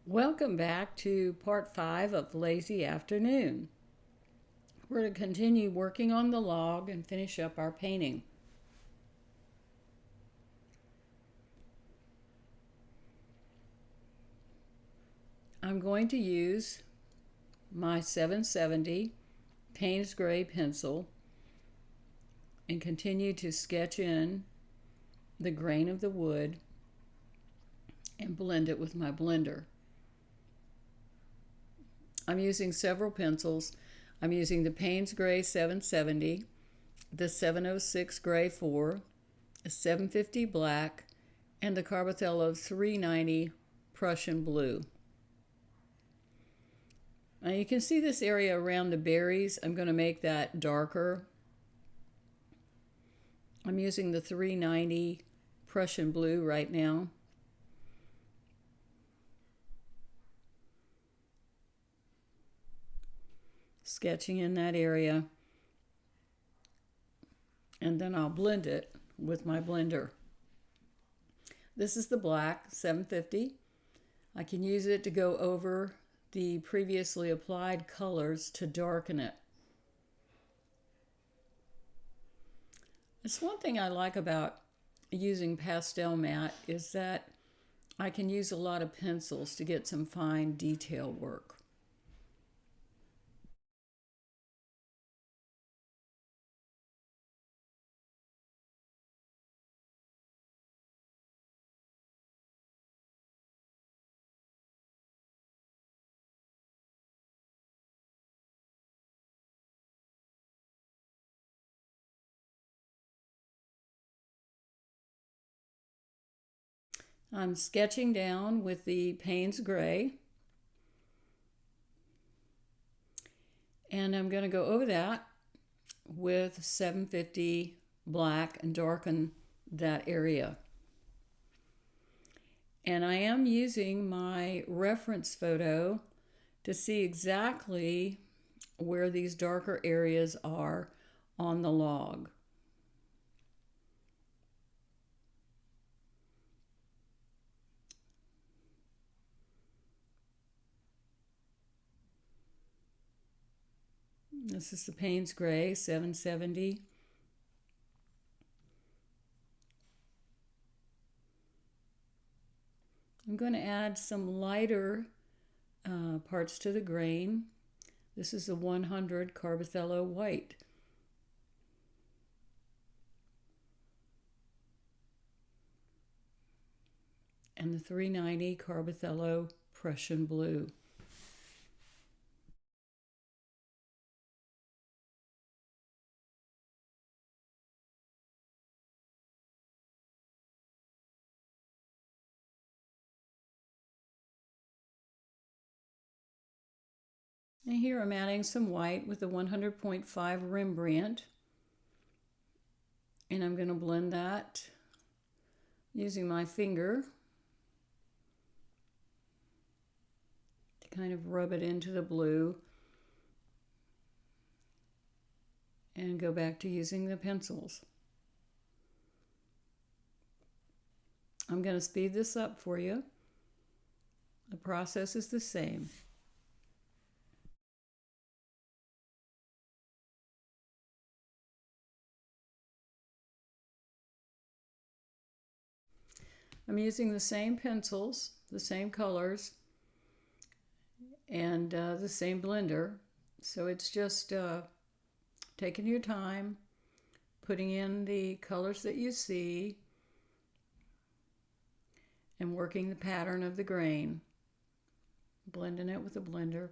Welcome back to part 5 of Lazy Afternoon. We're going to continue working on the log and finish up our painting. I'm going to use my 770 Payne's Gray pencil and continue to sketch in the grain of the wood and blend it with my blender. I'm using several pencils. I'm using the Payne's Gray 770, the 706 Gray 4, a 750 Black, and the Carbothello 390 Prussian Blue. Now you can see this area around the berries. I'm going to make that darker. I'm using the 390 Prussian Blue right now. Sketching in that area, and then I'll blend it with my blender. This is the black 750. I can use it to go over the previously applied colors to darken it. It's one thing I like about using pastel matte is that I can use a lot of pencils to get some fine detail work. I'm sketching down with the Payne's Gray, and I'm going to go over that with 750 Black and darken that area. And I am using my reference photo to see exactly where these darker areas are on the log. This is the Payne's Gray 770. I'm going to add some lighter parts to the grain. This is the 100 Carbothello White. And the 390 Carbothello Prussian Blue. And here I'm adding some white with the 100.5 Rembrandt. And I'm going to blend that using my finger to kind of rub it into the blue and go back to using the pencils. I'm going to speed this up for you. The process is the same. I'm using the same pencils, the same colors, and the same blender. So it's just taking your time, putting in the colors that you see, and working the pattern of the grain, blending it with a blender.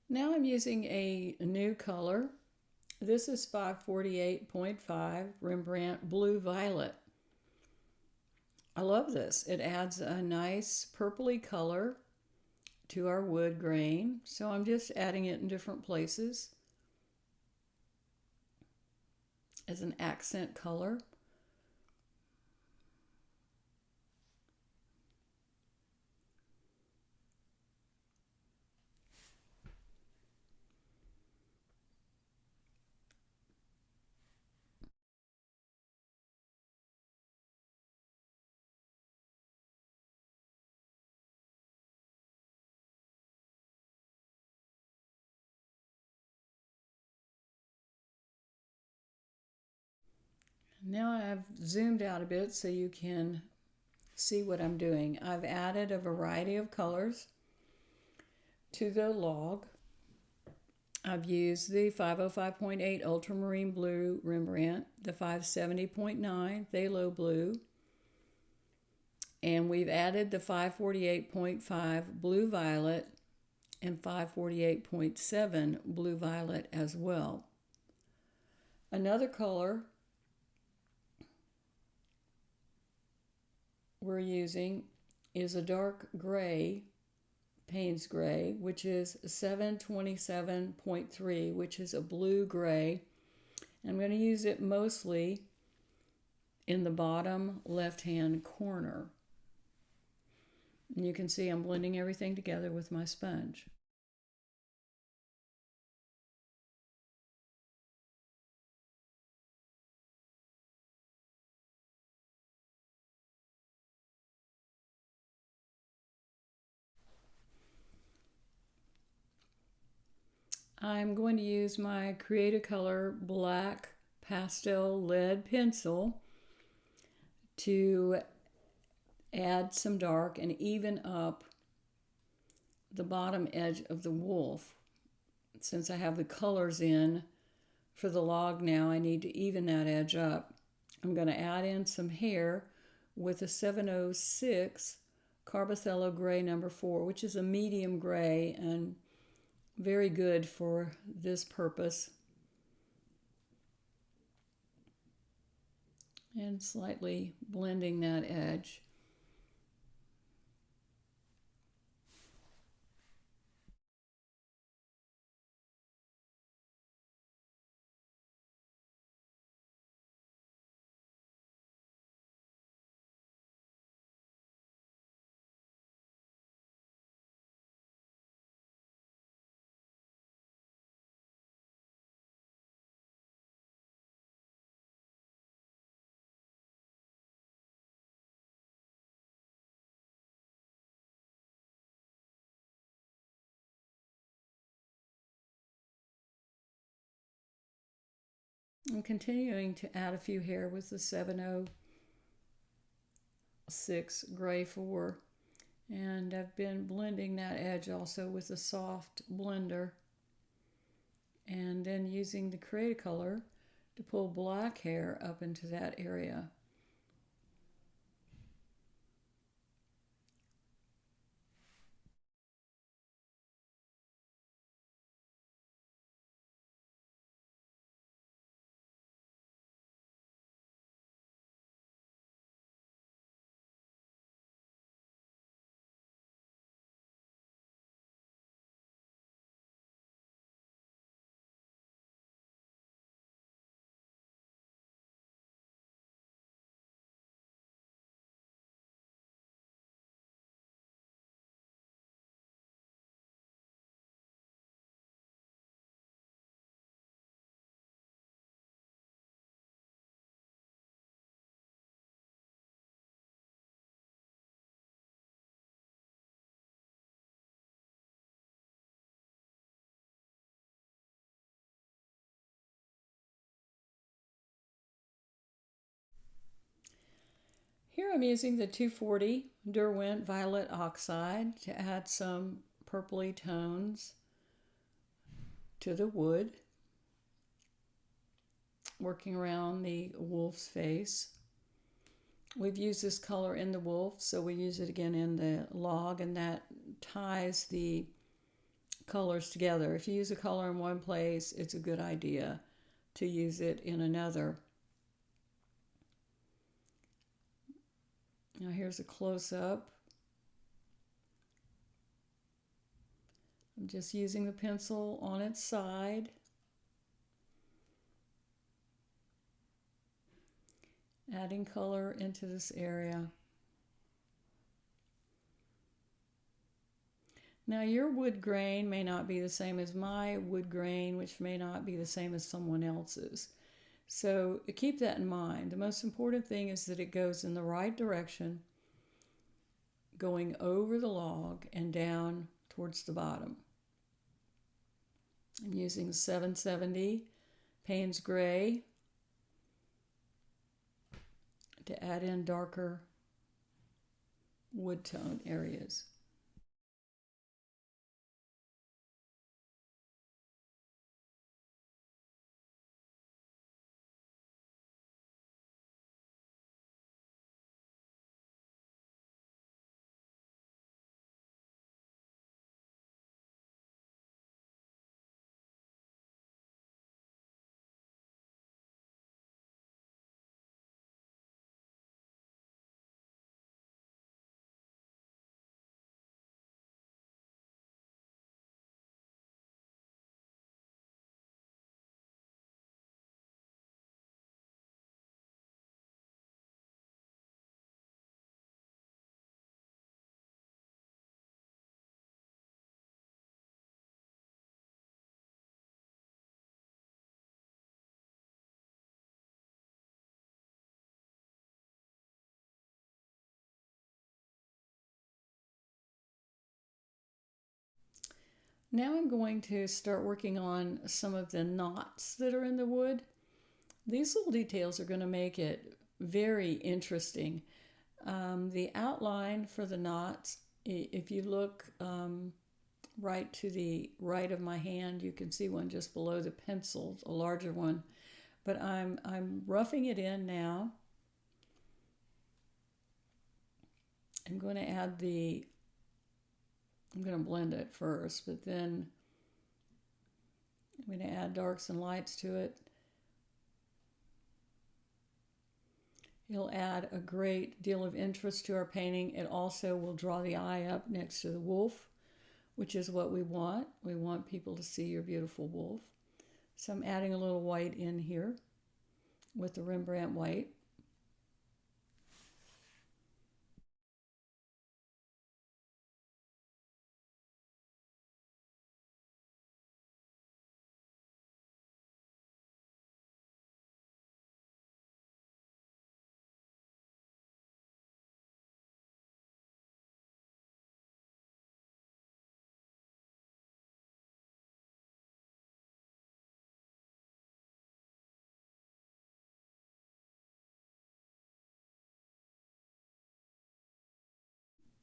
Now I'm using a new color. This is 548.5 Rembrandt Blue Violet. I love this. It adds a nice purpley color to our wood grain. So I'm just adding it in different places as an accent color. Now I've zoomed out a bit so you can see what I'm doing. I've added a variety of colors to the log. I've used the 505.8 Ultramarine Blue Rembrandt, the 570.9 Phthalo Blue, and we've added the 548.5 Blue Violet and 548.7 Blue Violet as well. Another color we're using is a dark gray, Payne's Gray, which is 727.3, which is a blue gray. I'm going to use it mostly in the bottom left-hand corner. And you can see I'm blending everything together with my sponge. I'm going to use my Create-A-Color black pastel lead pencil to add some dark and even up the bottom edge of the wolf. Since I have the colors in for the log now, I need to even that edge up. I'm going to add in some hair with a 706 Carbothello Gray number 4, which is a medium gray and very good for this purpose. And slightly blending that edge. I'm continuing to add a few here with the 706 Gray 4. And I've been blending that edge also with a soft blender. And then using the Create-A-Color to pull black hair up into that area. Here I'm using the 240 Derwent Violet Oxide to add some purpley tones to the wood, working around the wolf's face. We've used this color in the wolf, so we use it again in the log, and that ties the colors together. If you use a color in one place, it's a good idea to use it in another. Now here's a close-up. I'm just using the pencil on its side. Adding color into this area. Now your wood grain may not be the same as my wood grain, which may not be the same as someone else's. So keep that in mind. The most important thing is that it goes in the right direction, going over the log and down towards the bottom. I'm using 770 Payne's Gray to add in darker wood tone areas. Now I'm going to start working on some of the knots that are in the wood. These little details are going to make it very interesting. The outline for the knots, if you look right to the right of my hand, you can see one just below the pencil, a larger one. But I'm roughing it in now. I'm going to add I'm going to blend it first, but then I'm going to add darks and lights to it. It'll add a great deal of interest to our painting. It also will draw the eye up next to the wolf, which is what we want. We want people to see your beautiful wolf. So I'm adding a little white in here with the Rembrandt white.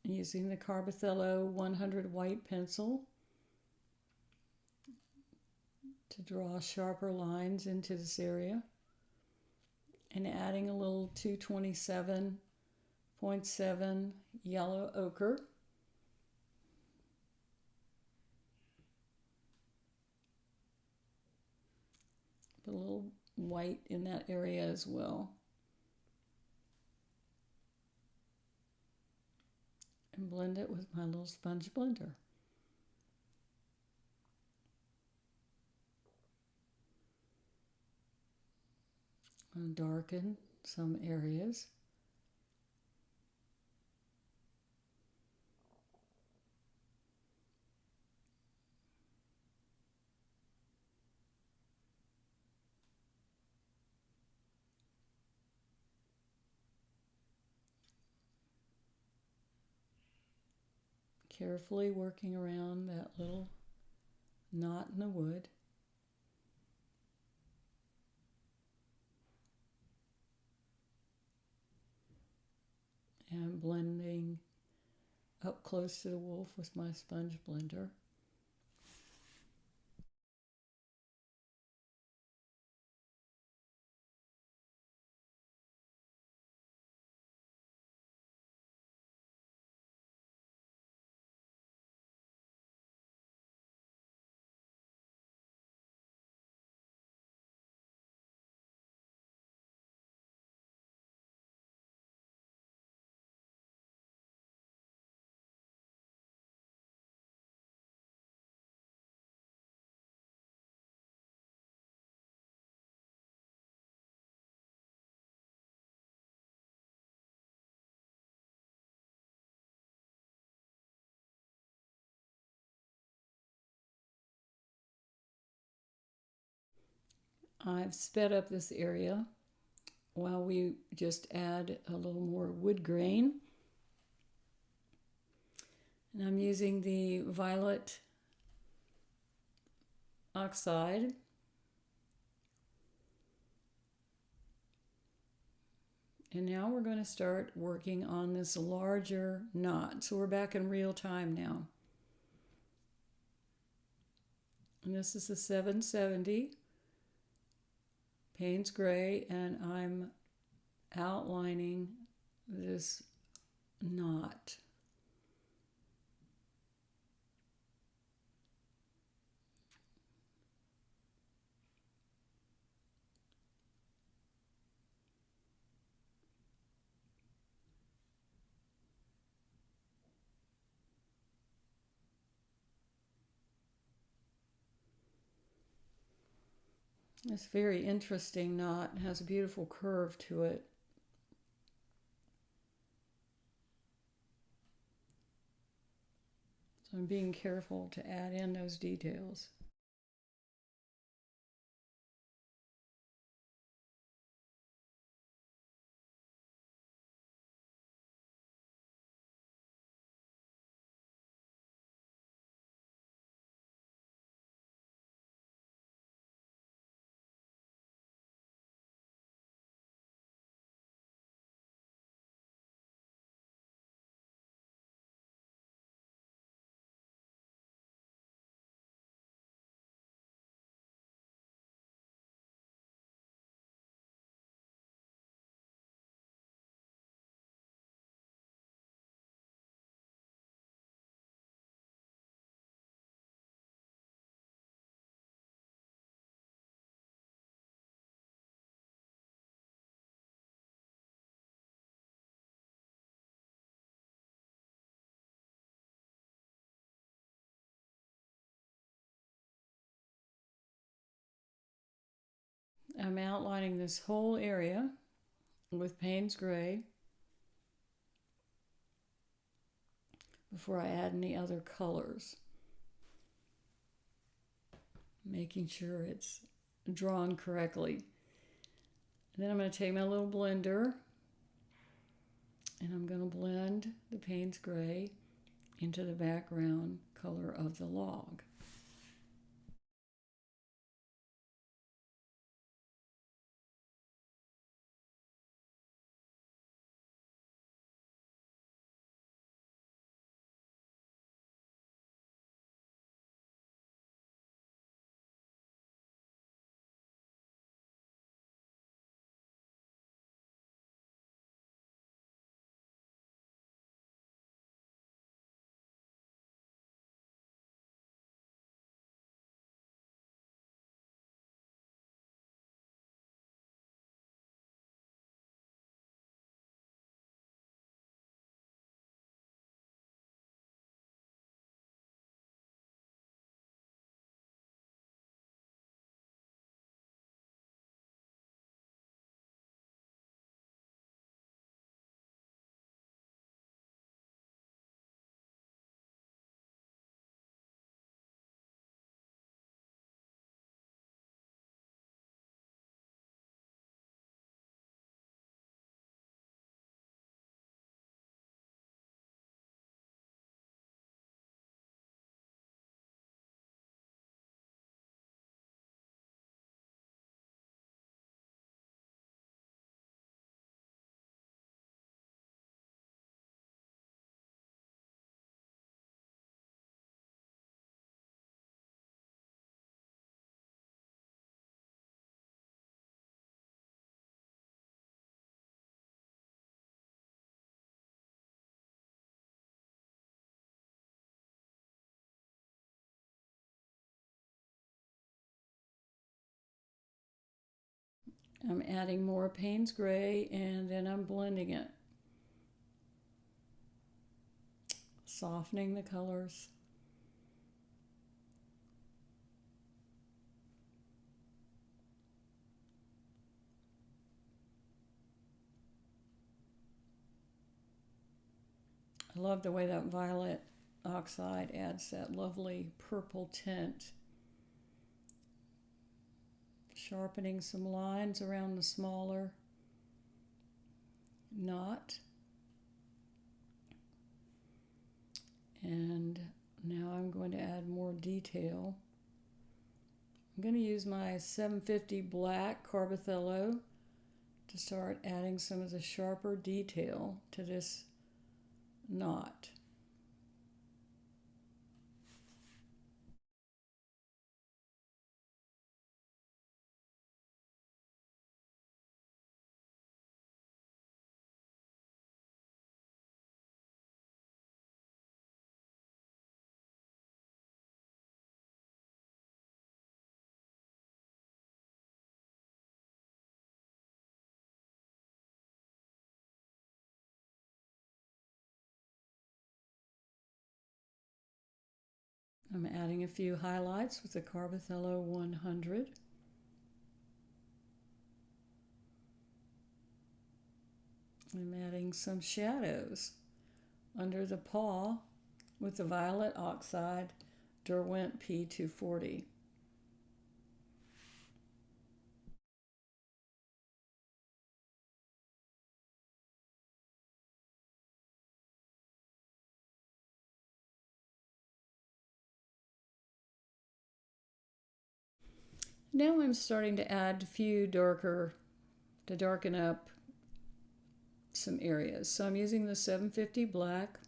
Using the Carbothello 100 white pencil to draw sharper lines into this area, and adding a little 227.7 yellow ochre. Put a little white in that area as well. And blend it with my little sponge blender. And darken some areas. Carefully working around that little knot in the wood. And blending up close to the wolf with my sponge blender. I've sped up this area while we just add a little more wood grain. And I'm using the violet oxide. And now we're going to start working on this larger knot. So we're back in real time now. And this is the 770 Payne's Gray, and I'm outlining this knot. It's a very interesting knot. It has a beautiful curve to it. So I'm being careful to add in those details. I'm outlining this whole area with Payne's Gray before I add any other colors, making sure it's drawn correctly. And then I'm going to take my little blender and I'm going to blend the Payne's Gray into the background color of the log. I'm adding more Payne's Gray and then I'm blending it, softening the colors. I love the way that violet oxide adds that lovely purple tint. Sharpening some lines around the smaller knot. And now I'm going to add more detail. I'm going to use my 750 black Carbothello to start adding some of the sharper detail to this knot. I'm adding a few highlights with the Carbothello 100. I'm adding some shadows under the paw with the Violet Oxide Derwent P240. Now I'm starting to add a few darker, to darken up some areas. So I'm using the 750 black,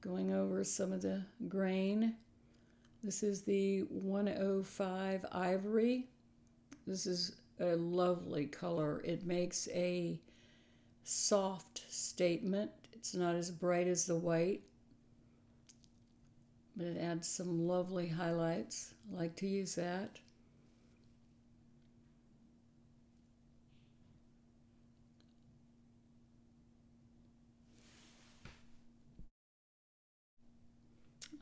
going over some of the grain. This is the 105 Ivory. This is a lovely color. It makes a soft statement. It's not as bright as the white, but it adds some lovely highlights. I like to use that.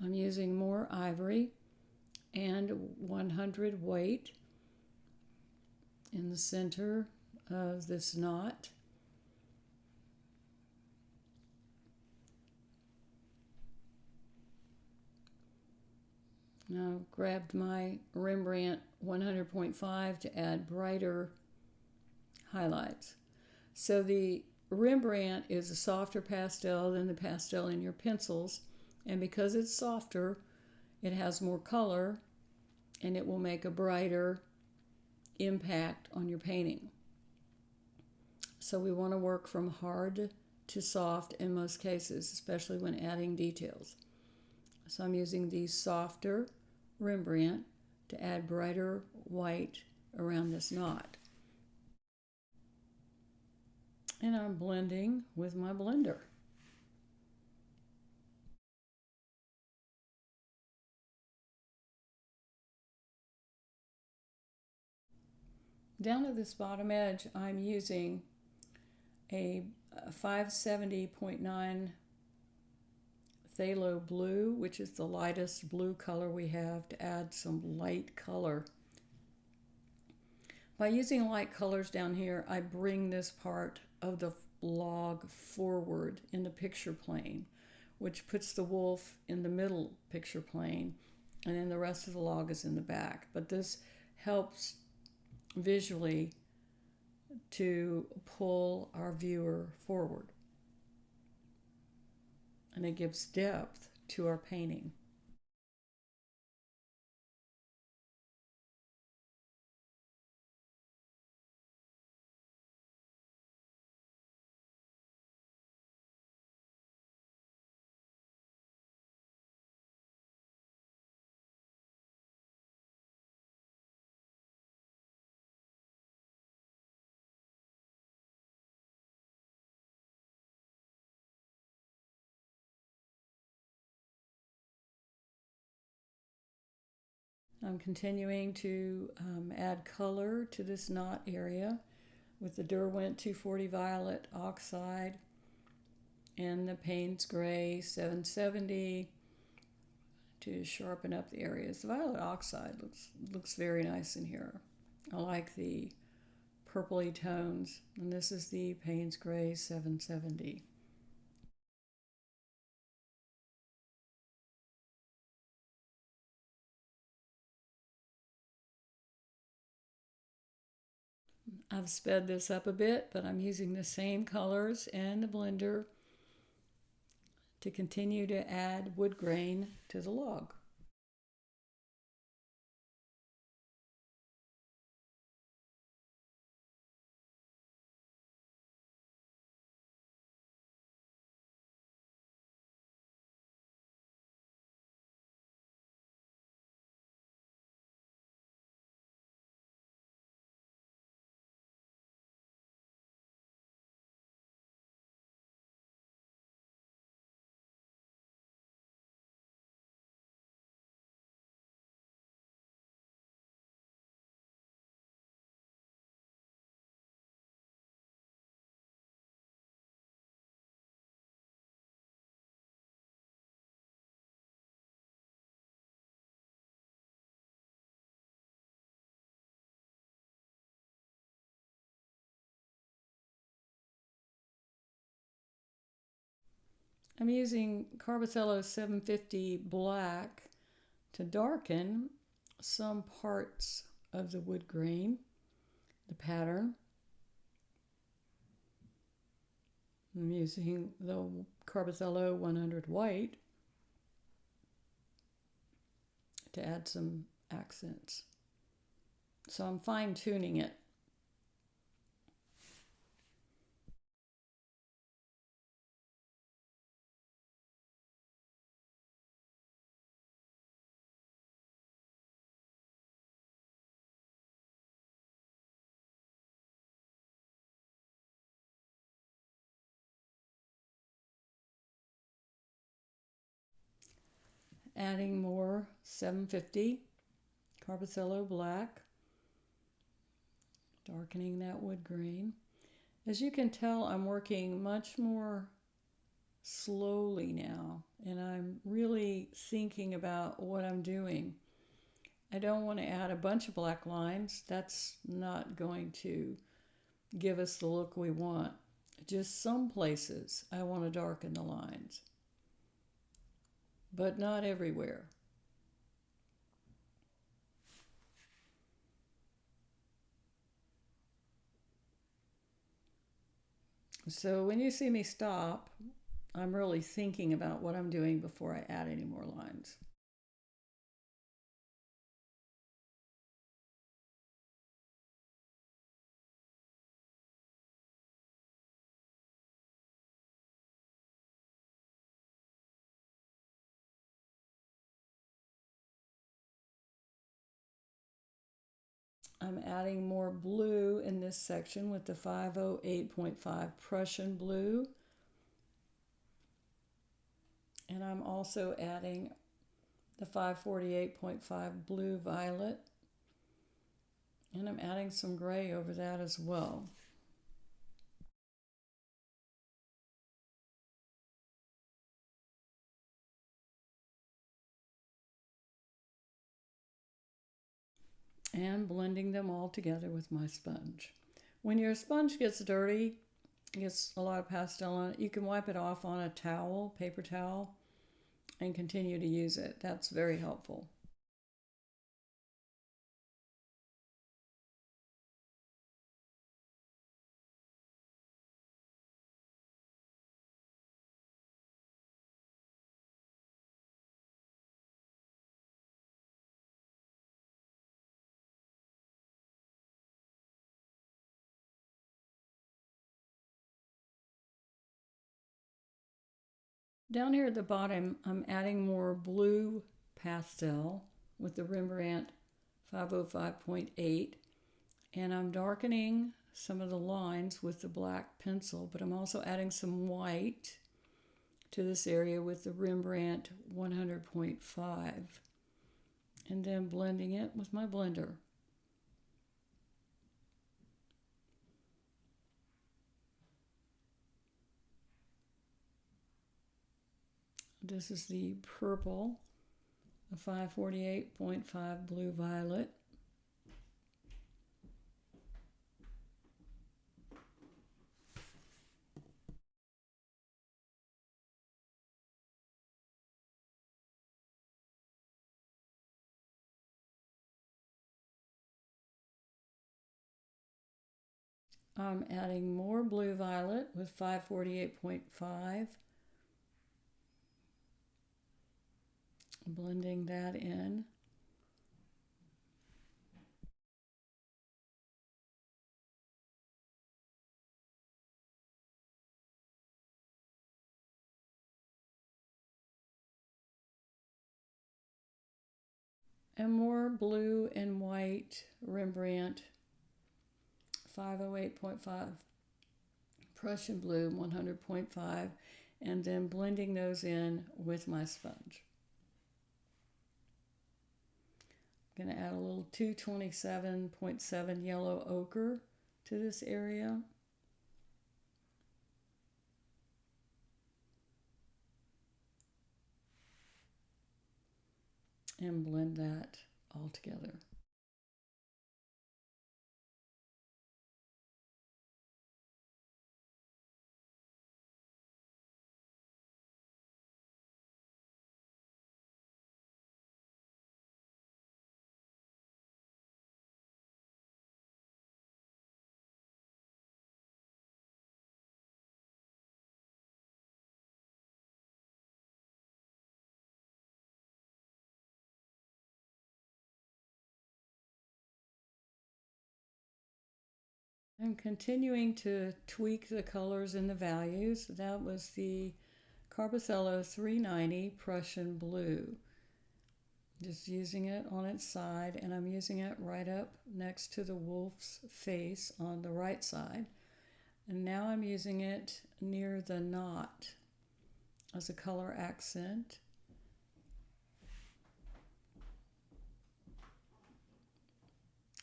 I'm using more ivory and 100 weight in the center of this knot. Now I've grabbed my Rembrandt 100.5 to add brighter highlights. So the Rembrandt is a softer pastel than the pastel in your pencils, and because it's softer, it has more color and it will make a brighter impact on your painting. So we want to work from hard to soft in most cases, especially when adding details. So I'm using the softer Rembrandt to add brighter white around this knot. And I'm blending with my blender. Down to this bottom edge, I'm using a 570.9 Phthalo Blue, which is the lightest blue color we have, to add some light color. By using light colors down here, I bring this part of the log forward in the picture plane, which puts the wolf in the middle picture plane, and then the rest of the log is in the back. But this helps visually to pull our viewer forward, and it gives depth to our painting. I'm continuing to add color to this knot area with the Derwent 240 Violet Oxide and the Payne's Gray 770 to sharpen up the areas. The Violet Oxide looks very nice in here. I like the purpley tones, and this is the Payne's Gray 770. I've sped this up a bit, but I'm using the same colors and the blender to continue to add wood grain to the log. I'm using Carbothello 750 black to darken some parts of the wood grain, the pattern. I'm using the Carbothello 100 white to add some accents. So I'm fine tuning it. Adding more 750 Carbothello black, darkening that wood grain. As you can tell, I'm working much more slowly now, and I'm really thinking about what I'm doing. I don't want to add a bunch of black lines. That's not going to give us the look we want. Just some places I want to darken the lines, but not everywhere. So when you see me stop, I'm really thinking about what I'm doing before I add any more lines. I'm adding more blue in this section with the 508.5 Prussian blue. And I'm also adding the 548.5 blue violet. And I'm adding some gray over that as well. And blending them all together with my sponge. When your sponge gets dirty, gets a lot of pastel on it, you can wipe it off on a towel, paper towel, and continue to use it. That's very helpful. Down here at the bottom, I'm adding more blue pastel with the Rembrandt 505.8, and I'm darkening some of the lines with the black pencil, but I'm also adding some white to this area with the Rembrandt 100.5, and then blending it with my blender. This is the purple, the 548.5 blue violet. I'm adding more blue violet with 548.5, blending that in. And more blue and white Rembrandt 508.5, Prussian blue 100.5, and then blending those in with my sponge. I'm going to add a little 227.7 yellow ochre to this area. And blend that all together. I'm continuing to tweak the colors and the values. That was the Carbothello 390 Prussian blue. Just using it on its side, and I'm using it right up next to the wolf's face on the right side. And now I'm using it near the knot as a color accent.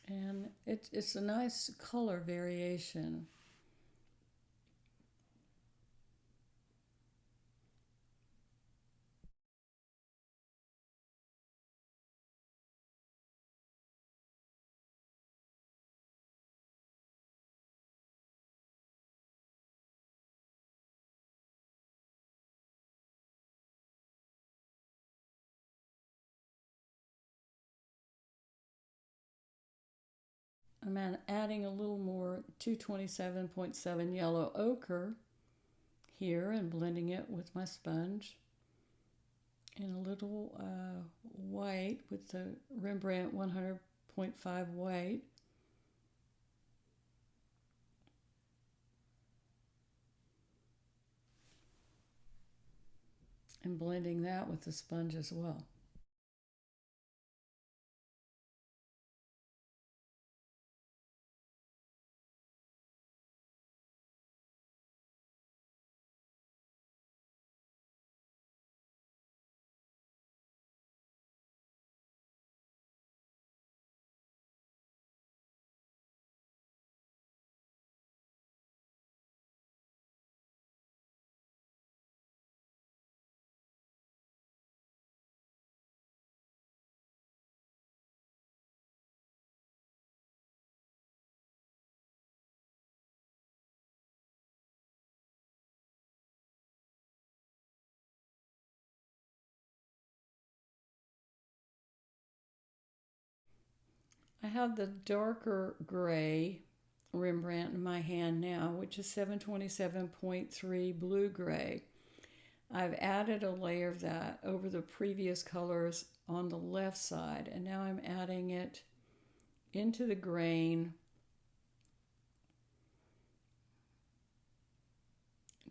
And it's a nice color variation. I'm adding a little more 227.7 yellow ochre here and blending it with my sponge. And a little white with the Rembrandt 100.5 white. And blending that with the sponge as well. I have the darker gray Rembrandt in my hand now, which is 727.3 blue gray. I've added a layer of that over the previous colors on the left side, and now I'm adding it into the grain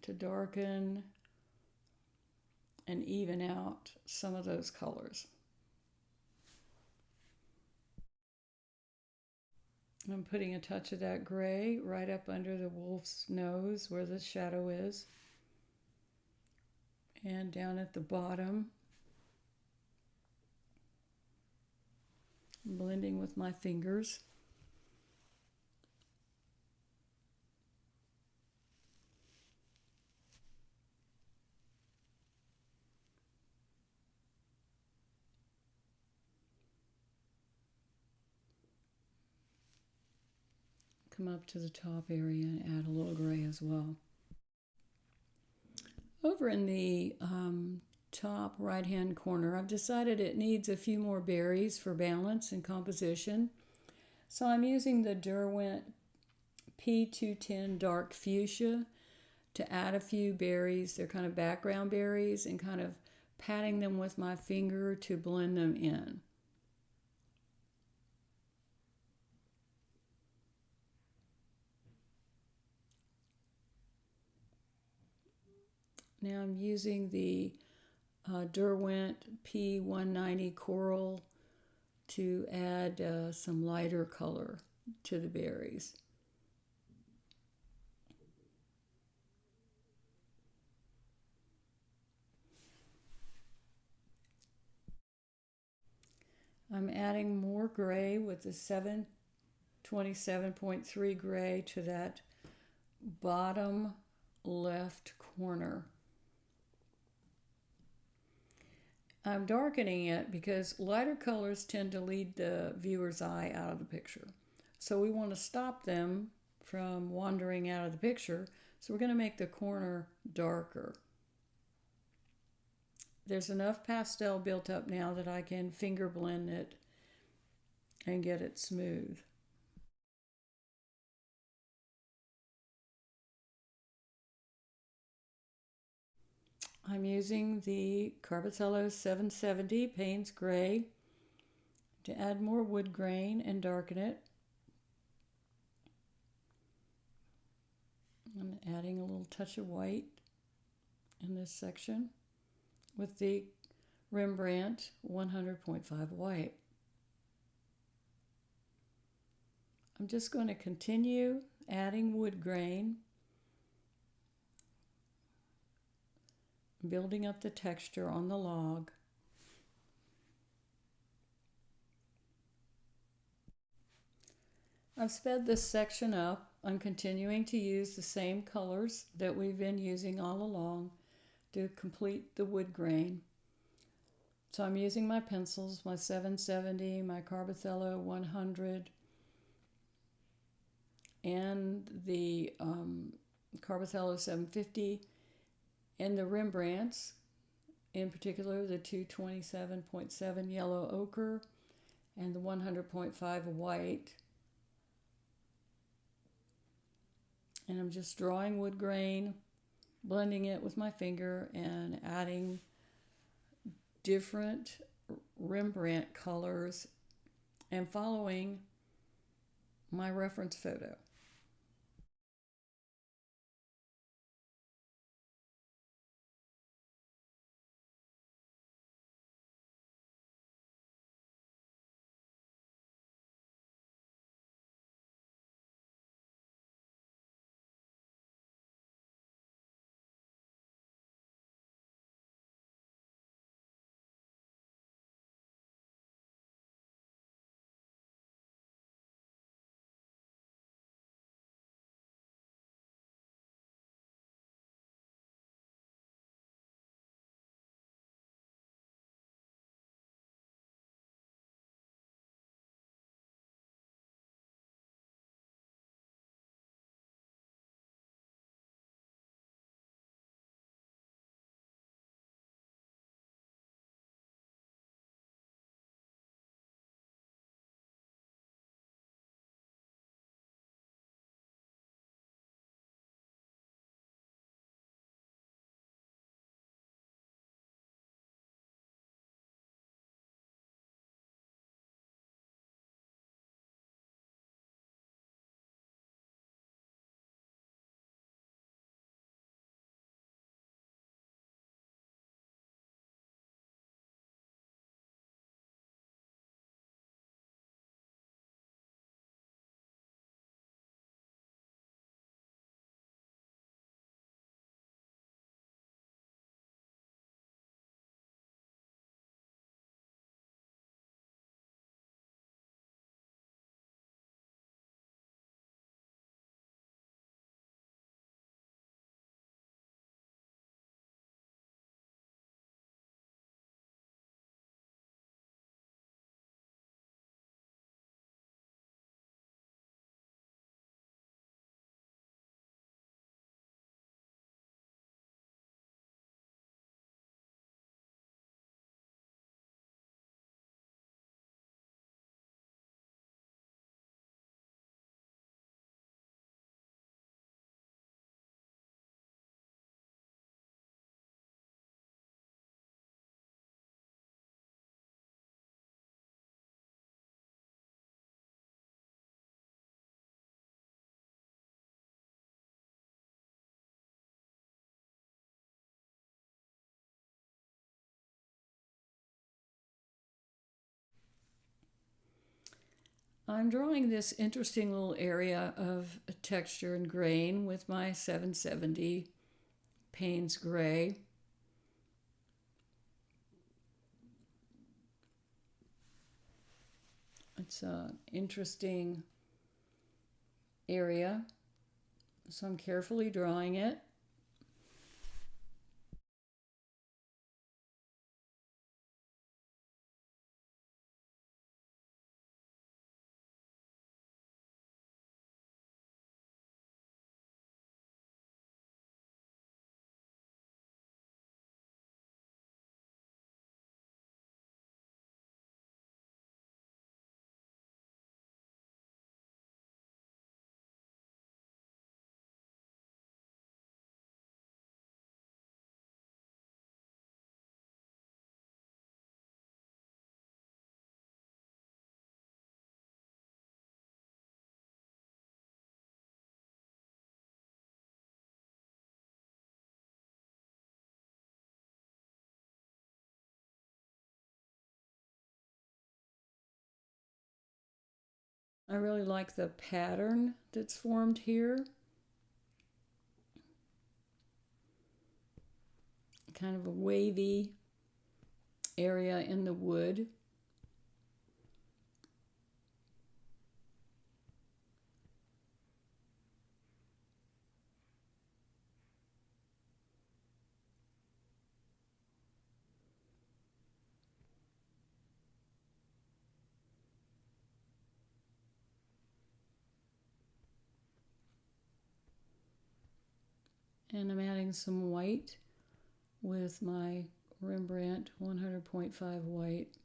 to darken and even out some of those colors. I'm putting a touch of that gray right up under the wolf's nose where the shadow is, and down at the bottom, blending with my fingers. Come up to the top area and add a little gray as well. Over in the top right hand corner, I've decided it needs a few more berries for balance and composition. So I'm using the Derwent P210 dark fuchsia to add a few berries. They're kind of background berries, and kind of patting them with my finger to blend them in. Now I'm using the Derwent P190 Coral to add some lighter color to the berries. I'm adding more gray with the 727.3 gray to that bottom left corner. I'm darkening it because lighter colors tend to lead the viewer's eye out of the picture. So we want to stop them from wandering out of the picture. So we're going to make the corner darker. There's enough pastel built up now that I can finger blend it and get it smooth. I'm using the Carbatello 770 Payne's Gray to add more wood grain and darken it. I'm adding a little touch of white in this section with the Rembrandt 100.5 white. I'm just going to continue adding wood grain, building up the texture on the log. I've sped this section up. I'm continuing to use the same colors that we've been using all along to complete the wood grain. So I'm using my pencils, my 770, my Carbatello 100, and the Carbatello 750, and the Rembrandts, in particular the 227.7 yellow ochre and the 100.5 white. And I'm just drawing wood grain, blending it with my finger, and adding different Rembrandt colors and following my reference photo. I'm drawing this interesting little area of texture and grain with my 770 Payne's Gray. It's an interesting area, so I'm carefully drawing it. I really like the pattern that's formed here. Kind of a wavy area in the wood. And I'm adding some white with my Rembrandt 100.5 white.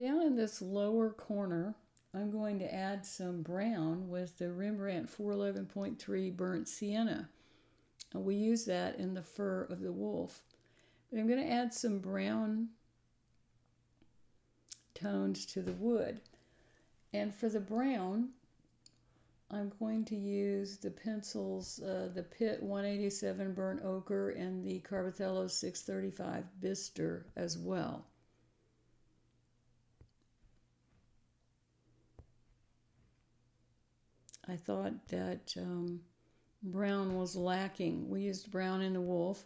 Down in this lower corner, I'm going to add some brown with the Rembrandt 411.3 Burnt Sienna. We use that in the fur of the wolf. But I'm going to add some brown tones to the wood. And for the brown, I'm going to use the pencils, the Pitt 187 Burnt Ochre and the Carbothello 635 Bister as well. I thought that brown was lacking. We used brown in the wolf,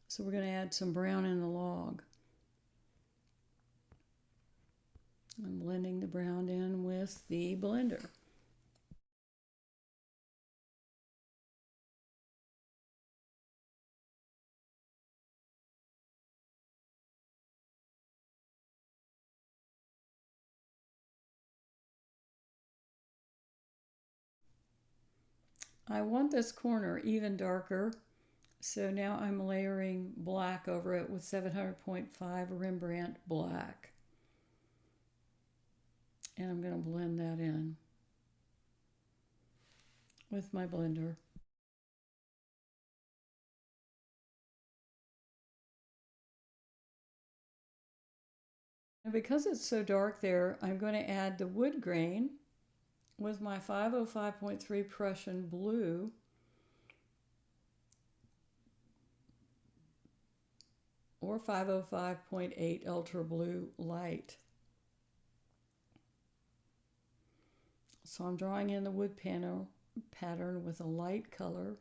so we're going to add some brown in the log. I'm blending the brown in with the blender. I want this corner even darker, so now I'm layering black over it with 700.5 Rembrandt black. And I'm going to blend that in with my blender. And because it's so dark there, I'm going to add the wood grain with my 505.3 Prussian blue. or 505.8 Ultra Blue Light. So I'm drawing in the wood pattern with a light color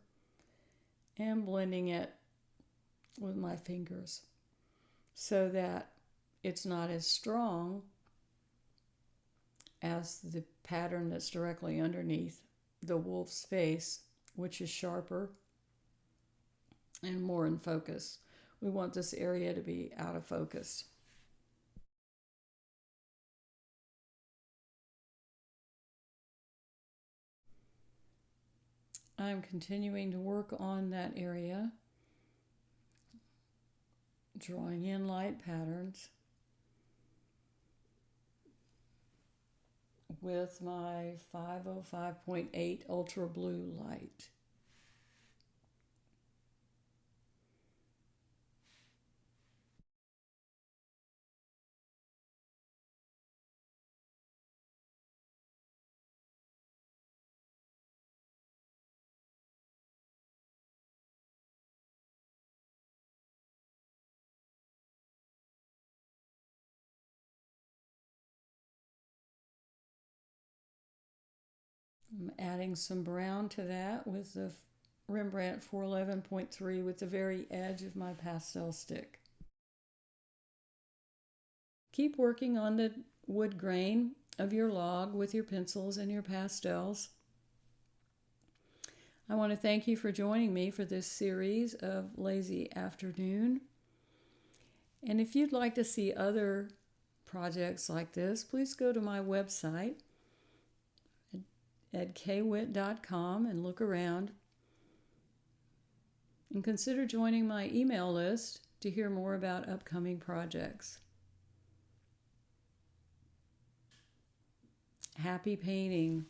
and blending it with my fingers so that it's not as strong as the pattern that's directly underneath the wolf's face, which is sharper and more in focus. We want this area to be out of focus. I'm continuing to work on that area, drawing in light patterns with my 505.8 Ultra Blue Light. I'm adding some brown to that with the Rembrandt 411.3 with the very edge of my pastel stick. Keep working on the wood grain of your log with your pencils and your pastels. I want to thank you for joining me for this series of Lazy Afternoon. And if you'd like to see other projects like this, please go to my website at kwit.com and look around. And consider joining my email list to hear more about upcoming projects. Happy painting!